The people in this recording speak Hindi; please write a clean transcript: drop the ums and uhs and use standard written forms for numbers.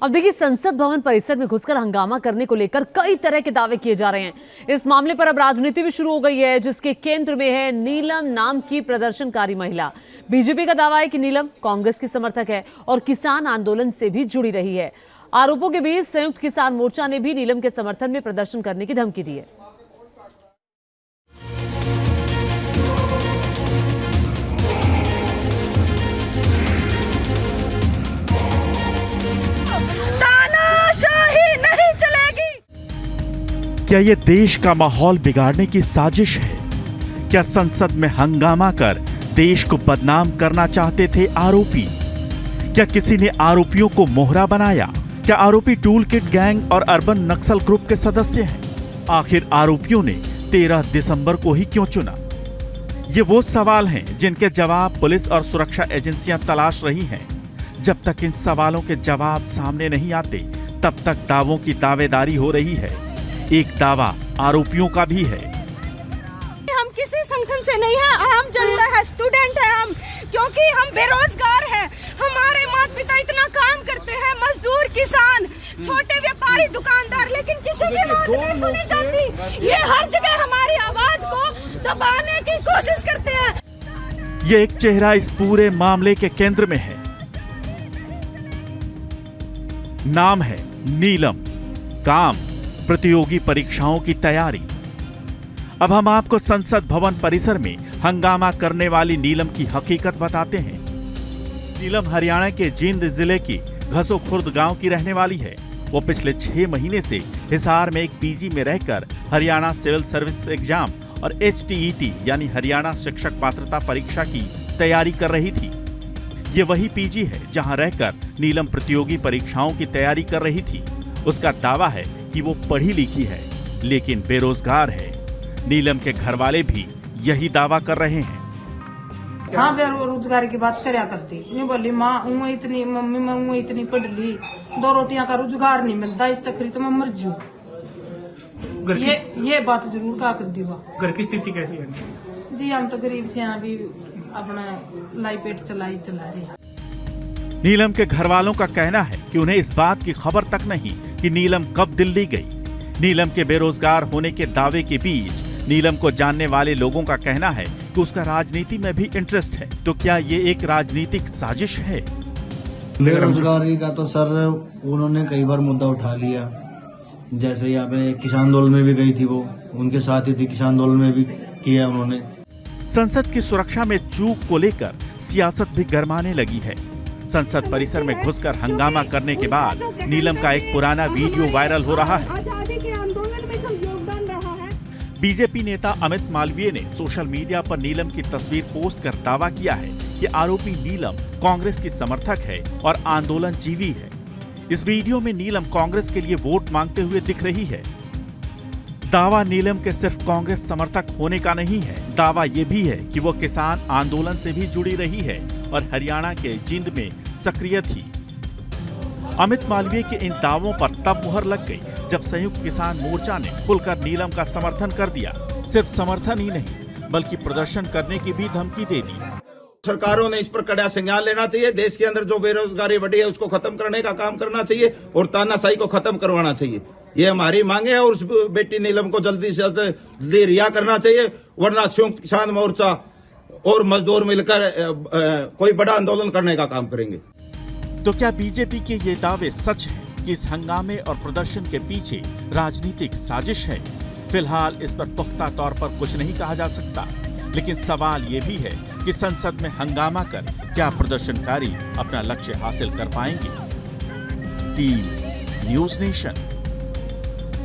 अब देखिए, संसद भवन परिसर में घुसकर हंगामा करने को लेकर कई तरह के दावे किए जा रहे हैं। इस मामले पर अब राजनीति भी शुरू हो गई है, जिसके केंद्र में है नीलम नाम की प्रदर्शनकारी महिला। बीजेपी का दावा है कि नीलम कांग्रेस की समर्थक है और किसान आंदोलन से भी जुड़ी रही है। आरोपों के बीच संयुक्त किसान मोर्चा ने भी नीलम के समर्थन में प्रदर्शन करने की धमकी दी है। क्या ये देश का माहौल बिगाड़ने की साजिश है? क्या संसद में हंगामा कर देश को बदनाम करना चाहते थे आरोपी? क्या किसी ने आरोपियों को मोहरा बनाया? क्या आरोपी टूल किट गैंग और अर्बन नक्सल ग्रुप के सदस्य हैं? आखिर आरोपियों ने 13 दिसंबर को ही क्यों चुना? ये वो सवाल हैं जिनके जवाब पुलिस और सुरक्षा एजेंसियां तलाश रही हैं। जब तक इन सवालों के जवाब सामने नहीं आते, तब तक दावों की दावेदारी हो रही है। एक दावा आरोपियों का भी है। हम किसी संगठन से नहीं है, आम जनता है, स्टूडेंट है हम, क्योंकि हम बेरोजगार हैं। हमारे माता पिता इतना काम करते हैं, मजदूर, किसान, छोटे व्यापारी, दुकानदार, लेकिन किसी की बात नहीं सुनी जाती। ये हर जगह हमारी आवाज को दबाने की कोशिश करते हैं। ये एक चेहरा इस पूरे मामले के केंद्र में है। नाम है नीलम, काम प्रतियोगी परीक्षाओं की तैयारी। अब हम आपको संसद भवन परिसर में हंगामा करने वाली नीलम की हकीकत बताते हैं। नीलम हरियाणा के जींद जिले की घसो खुर्द गांव की रहने वाली है। वो पिछले 6 महीने से हिसार में एक पीजी में रहकर हरियाणा सिविल सर्विस एग्जाम और HTET यानी हरियाणा शिक्षक पात्रता परीक्षा की तैयारी कर रही थी। ये वही पीजी है जहां रहकर नीलम प्रतियोगी परीक्षाओं की तैयारी कर रही थी। उसका दावा है कि वो पढ़ी लिखी है, लेकिन बेरोजगार है। नीलम के घर वाले भी यही दावा कर रहे हैं। हाँ, बेरोजगारी की बात करया करती। मैं बोली माँ इतनी, मम्मी मैं इतनी पढ़ ली, 2 रोटियां का रोजगार नहीं मिलता, इस तकरी तो मैं मर जू। ये बात जरूर कहा कर दी। घर की स्थिति कैसी है? जी हम तो गरीब से यहाँ भी अपना लाई पेट चला रहे। नीलम के घर वालों का कहना है कि उन्हें इस बात की खबर तक नहीं कि नीलम कब दिल्ली गई। नीलम के बेरोजगार होने के दावे के बीच नीलम को जानने वाले लोगों का कहना है कि उसका राजनीति में भी इंटरेस्ट है। तो क्या ये एक राजनीतिक साजिश है? बेरोजगारी का तो सर उन्होंने कई बार मुद्दा उठा लिया। जैसे यहाँ पे किसान आंदोलन में भी गई थी, वो उनके साथ ही थी, किसान आंदोलन में भी किया उन्होंने। संसद की सुरक्षा में चूक को लेकर सियासत भी गरमाने लगी है। संसद परिसर में घुसकर हंगामा करने के बाद नीलम का एक पुराना वीडियो वायरल हो रहा है। बीजेपी नेता अमित मालवीय ने सोशल मीडिया पर नीलम की तस्वीर पोस्ट कर दावा किया है कि आरोपी नीलम कांग्रेस की समर्थक है और आंदोलन जीवी है। इस वीडियो में नीलम कांग्रेस के लिए वोट मांगते हुए दिख रही है। दावा नीलम के सिर्फ कांग्रेस समर्थक होने का नहीं है, दावा ये भी है कि वो किसान आंदोलन से भी जुड़ी रही है और हरियाणा के जींद में सक्रिय थी। अमित मालवीय के इन दावों पर तब मुहर लग गई जब संयुक्त किसान मोर्चा ने खुलकर नीलम का समर्थन कर दिया। सिर्फ समर्थन ही नहीं, बल्कि प्रदर्शन करने की भी धमकी दे दी। सरकारों ने इस पर कड़ा संज्ञान लेना चाहिए। देश के अंदर जो बेरोजगारी बढ़ी है उसको खत्म करने का काम करना चाहिए और तानाशाही को खत्म करवाना चाहिए। ये हमारी मांग है और उस बेटी नीलम को जल्दी से जल्दी रिहा करना चाहिए, वरना संयुक्त किसान मोर्चा और मजदूर मिलकर कोई बड़ा आंदोलन करने का काम करेंगे। तो क्या बीजेपी के ये दावे सच हैं कि इस हंगामे और प्रदर्शन के पीछे राजनीतिक साजिश है? फिलहाल इस पर पुख्ता तौर पर कुछ नहीं कहा जा सकता, लेकिन सवाल ये भी है कि संसद में हंगामा कर क्या प्रदर्शनकारी अपना लक्ष्य हासिल कर पाएंगे? Team news nation.